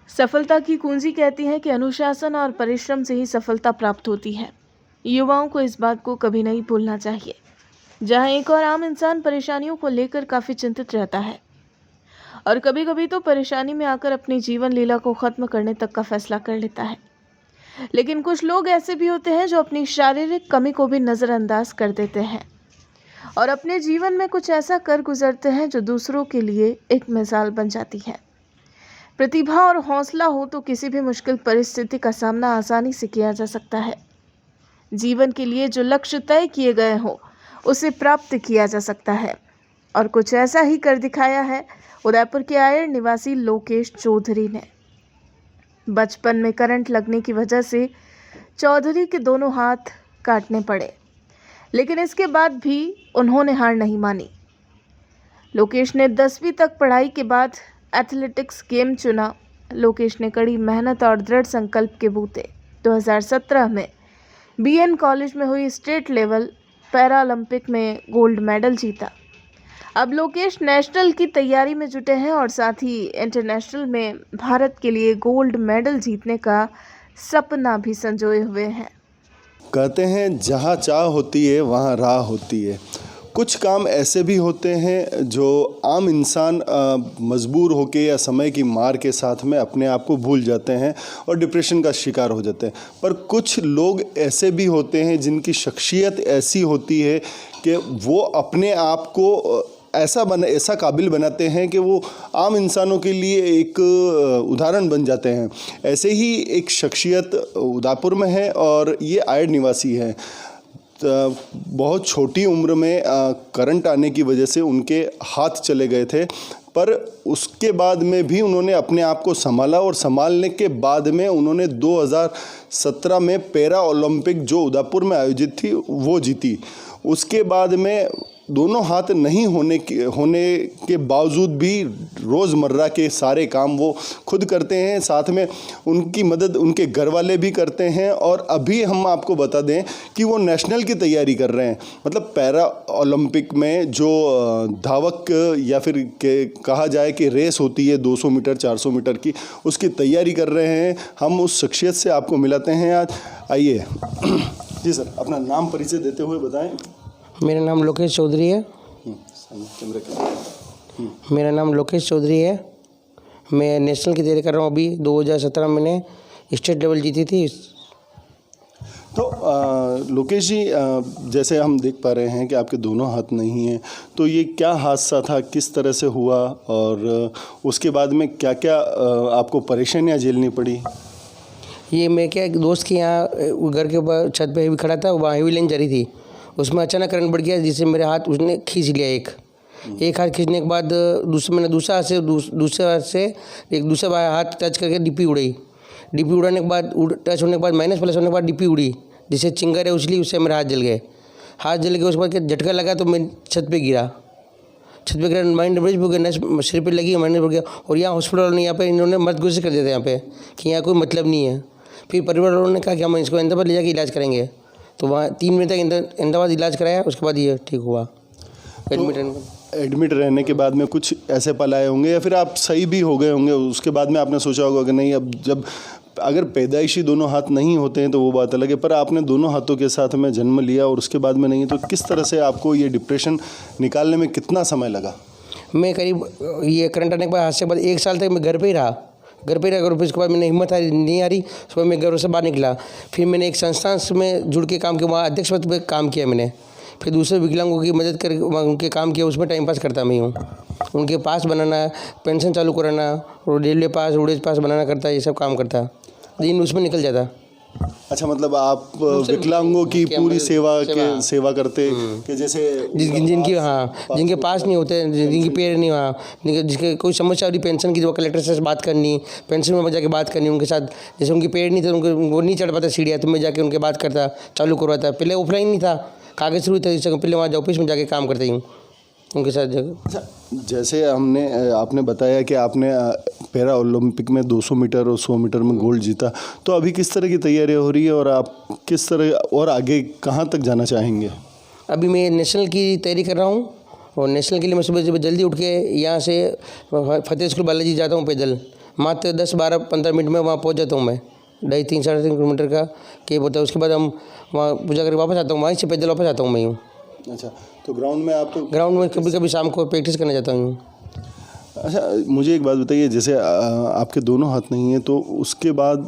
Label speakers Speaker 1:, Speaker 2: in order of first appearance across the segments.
Speaker 1: सफलता की कुंजी कहती है कि अनुशासन और परिश्रम से ही सफलता प्राप्त होती है। युवाओं को इस बात को कभी नहीं भूलना चाहिए। जहां एक और आम इंसान परेशानियों को लेकर काफी चिंतित रहता है और कभी कभी तो परेशानी में आकर अपनी जीवन लीला को खत्म करने तक का फैसला कर लेता है, लेकिन कुछ लोग ऐसे भी होते हैं जो अपनी शारीरिक कमी को भी नजरअंदाज कर देते हैं और अपने जीवन में कुछ ऐसा कर गुजरते हैं जो दूसरों के लिए एक मिसाल बन जाती है। प्रतिभा और हौसला हो तो किसी भी मुश्किल परिस्थिति का सामना आसानी से किया जा सकता है। जीवन के लिए जो लक्ष्य तय किए गए हो उसे प्राप्त किया जा सकता है और कुछ ऐसा ही कर दिखाया है उदयपुर के आयर निवासी लोकेश चौधरी ने। बचपन में करंट लगने की वजह से चौधरी के दोनों हाथ काटने पड़े, लेकिन इसके बाद भी उन्होंने हार नहीं मानी। लोकेश ने 10वीं तक पढ़ाई के बाद एथलेटिक्स गेम चुना। लोकेश ने कड़ी मेहनत और दृढ़ संकल्प के बूते 2017 में बीएन कॉलेज में हुई स्टेट लेवल पैरा ओलंपिक में गोल्ड मेडल जीता। अब लोकेश नेशनल की तैयारी में जुटे हैं और साथ ही इंटरनेशनल में भारत के लिए गोल्ड मेडल जीतने का सपना भी संजोए हुए हैं।
Speaker 2: कहते हैं जहाँ चाह होती है वहाँ राह होती है। कुछ काम ऐसे भी होते हैं जो आम इंसान मजबूर होके या समय की मार के साथ में अपने आप को भूल जाते हैं और डिप्रेशन का शिकार हो जाते हैं। पर कुछ लोग ऐसे भी होते हैं जिनकी शख्सियत ऐसी होती है कि वो अपने आप को ऐसा काबिल बनाते हैं कि वो आम इंसानों के लिए एक उदाहरण बन जाते हैं। ऐसे ही एक शख्सियत उदयपुर में है और ये आयर निवासी है। बहुत छोटी उम्र में करंट आने की वजह से उनके हाथ चले गए थे, पर उसके बाद में भी उन्होंने अपने आप को संभाला और संभालने के बाद में उन्होंने 2017 में पैरा ओलंपिक जो उदयपुर में आयोजित थी वो जीती। उसके बाद में दोनों हाथ नहीं होने के बावजूद भी रोज़मर्रा के सारे काम वो खुद करते हैं, साथ में उनकी मदद उनके घर वाले भी करते हैं। और अभी हम आपको बता दें कि वो नेशनल की तैयारी कर रहे हैं, मतलब पैरा ओलंपिक में जो धावक या फिर कहा जाए कि रेस होती है 200 मीटर 400 मीटर की, उसकी तैयारी कर रहे हैं। हम उस शख्सियत से आपको मिलाते हैं आज। आइए जी सर, अपना नाम परिचय देते हुए बताएं।
Speaker 3: मेरा नाम लोकेश चौधरी है। मेरा नाम लोकेश चौधरी है। मैं नेशनल की तैयारी कर रहा हूँ। अभी 2017 में मैंने स्टेट लेवल जीती थी।
Speaker 2: तो लोकेश जी, जैसे हम देख पा रहे हैं कि आपके दोनों हाथ नहीं हैं, तो ये क्या हादसा था, किस तरह से हुआ और उसके बाद में क्या क्या आपको परेशानियाँ झेलनी पड़ी?
Speaker 3: ये मैं क्या, एक दोस्त के यहाँ घर के ऊपर छत पे खड़ा था, वहाँ हेवी लाइन जा रही थी। उसमें अचानक करंट बढ़ गया जिससे मेरे हाथ उसने खींच लिया। एक हाथ खींचने के बाद मैंने दूसरे हाथ से एक दूसरा हाथ टच करके डिप्पी उड़ाई। डिप्पी उड़ाने के बाद टच होने के बाद माइनस प्लस होने के बाद डिप्पी उड़ी, जिससे चिंगार है उछली, उससे मेरे हाथ जल गए। हाथ जल गए उसके बाद झटका लगा तो मैं छत पे गिरा। माइंड हेमरेज हो गया, नस सिर पे लगी, माइंड हो गया। और यहाँ हॉस्पिटल वालों ने यहाँ पे इन्होंने मर्द घोषित कर दिया था यहाँ पे कि यहाँ कोई मतलब नहीं है। फिर परिवार वालों ने कहा कि हम इसको अहमदाबाद ले जाकर इलाज करेंगे। तो वहाँ 3 महीने तक अहमदाबाद इलाज कराया, उसके बाद ये ठीक हुआ।
Speaker 2: एडमिट रहने के बाद में कुछ ऐसे पल आए होंगे या फिर आप सही भी हो गए होंगे, उसके बाद में आपने सोचा होगा कि नहीं, अब जब अगर पैदाइशी दोनों हाथ नहीं होते हैं तो वो बात अलग है, पर आपने दोनों हाथों के साथ में जन्म लिया और उसके बाद में नहीं, तो किस तरह से आपको ये डिप्रेशन निकालने में कितना समय लगा?
Speaker 3: मैं करीब ये करंट आने के बाद, आज से बाद 1 साल तक मैं घर पे ही रहा। फिर उसके बाद मैंने हिम्मत नहीं आ रही, उसके बाद मैं घर से बाहर निकला। फिर मैंने एक संस्थान में जुड़ के काम किया, वहाँ अध्यक्ष पद पर काम किया मैंने। फिर दूसरे विकलांगों की मदद कर उनके काम किया, उसमें टाइम पास करता मैं हूँ। उनके पास बनाना, पेंशन चालू कराना, और रेलवे पास, रोडेज पास बनाना करता, ये सब काम करता, दिन उसमें निकल जाता।
Speaker 2: अच्छा, मतलब आप विकलांगों की पूरी सेवा करते कि जैसे
Speaker 3: जिनके पास नहीं होते, जिनके पैर नहीं, जिसके कोई समस्या हो रही पेंशन की, तो कलेक्टर से बात करनी, पेंशन में जाके बात करनी उनके साथ। जैसे उनके पैर नहीं थे, वो नहीं चढ़ पाता सीढ़ियाँ, तो मैं जाके उनके बात करता, चालू करवाता। पहले ऑफलाइन नहीं था, कागज शुरू था, पहले वहाँ ऑफिस में जाके काम करता हूँ उनके साथ जगह।
Speaker 2: अच्छा, जैसे आपने बताया कि आपने पैरा ओलंपिक में 200 मीटर और 100 मीटर में गोल्ड जीता, तो अभी किस तरह की तैयारी हो रही है और आप किस तरह और आगे कहाँ तक जाना चाहेंगे?
Speaker 3: अभी मैं नेशनल की तैयारी कर रहा हूँ और नेशनल के लिए मैं सुबह जल्दी उठ के यहाँ से फतेह स्कूल बालाजी जाता हूँ पैदल। मात्र 10-12-15 मिनट में वहाँ पहुँच जाता हूँ मैं। 2.5-3-3.5 किलोमीटर का कैब होता है। उसके बाद हम वहाँ पूजा करके वापस आता हूँ, वहीं से पैदल वापस आता हूँ मैं यूँ।
Speaker 2: अच्छा, तो ग्राउंड में आप
Speaker 3: ग्राउंड में कभी कभी शाम को प्रैक्टिस करने जाता हूँ।
Speaker 2: अच्छा, मुझे एक बात बताइए, जैसे आपके दोनों हाथ नहीं हैं तो उसके बाद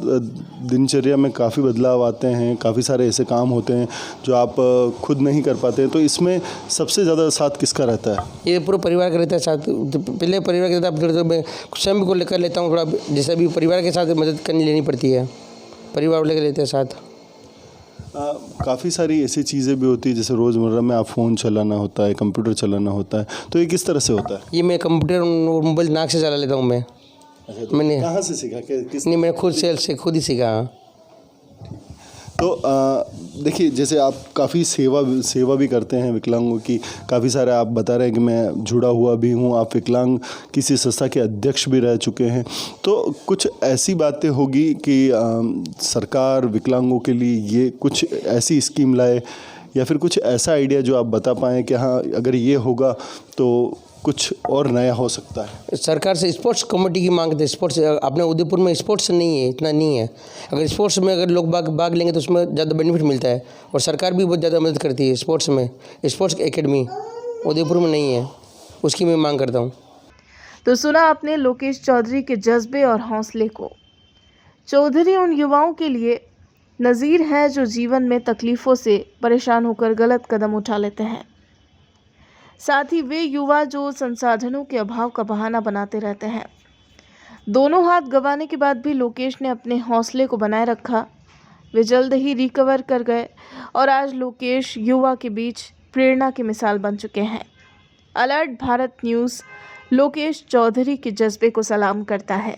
Speaker 2: दिनचर्या में काफ़ी बदलाव आते हैं, काफ़ी सारे ऐसे काम होते हैं जो आप खुद नहीं कर पाते हैं, तो इसमें सबसे ज़्यादा साथ किसका रहता है?
Speaker 3: ये पूरा परिवार का रहता है साथ। तो पहले परिवार के साथ, अब थोड़ा मैं स्वयं को लेकर लेता हूँ थोड़ा, जैसे अभी परिवार के साथ मदद करनी लेनी पड़ती है, परिवार लेकर लेते हैं साथ।
Speaker 2: काफ़ी सारी ऐसी चीज़ें भी होती है, जैसे रोज़मर्रा में आप फ़ोन चलाना होता है, कंप्यूटर चलाना होता है, तो ये किस तरह से होता है?
Speaker 3: ये मैं कंप्यूटर और मोबाइल नाक से चला लेता हूँ मैं।
Speaker 2: अच्छा, तो
Speaker 3: मैंने
Speaker 2: कहाँ से सीखा?
Speaker 3: नहीं, मैंने खुद ही सीखा।
Speaker 2: तो देखिए, जैसे आप काफ़ी सेवा भी करते हैं विकलांगों की, काफ़ी सारे आप बता रहे हैं कि मैं जुड़ा हुआ भी हूँ, आप विकलांग किसी संस्था के अध्यक्ष भी रह चुके हैं, तो कुछ ऐसी बातें होगी कि सरकार विकलांगों के लिए ये कुछ ऐसी स्कीम लाए या फिर कुछ ऐसा आइडिया जो आप बता पाएँ कि हाँ, अगर ये होगा तो कुछ और नया हो सकता है?
Speaker 3: सरकार से स्पोर्ट्स कमेटी की मांग थे। स्पोर्ट्स अपने उदयपुर में स्पोर्ट्स नहीं है, इतना नहीं है। अगर स्पोर्ट्स में अगर लोग भाग लेंगे तो उसमें ज़्यादा बेनिफिट मिलता है, और सरकार भी बहुत ज़्यादा मदद करती है स्पोर्ट्स में। स्पोर्ट्स एकेडमी उदयपुर में नहीं है, उसकी मैं मांग करता हूँ।
Speaker 1: तो सुना आपने लोकेश चौधरी के जज्बे और हौसले को। चौधरी उन युवाओं के लिए नज़ीर है जो जीवन में तकलीफ़ों से परेशान होकर गलत कदम उठा लेते हैं। साथ ही वे युवा जो संसाधनों के अभाव का बहाना बनाते रहते हैं। दोनों हाथ गंवाने के बाद भी लोकेश ने अपने हौसले को बनाए रखा। वे जल्द ही रिकवर कर गए और आज लोकेश युवा के बीच प्रेरणा की मिसाल बन चुके हैं। अलर्ट भारत न्यूज़ लोकेश चौधरी के जज्बे को सलाम करता है।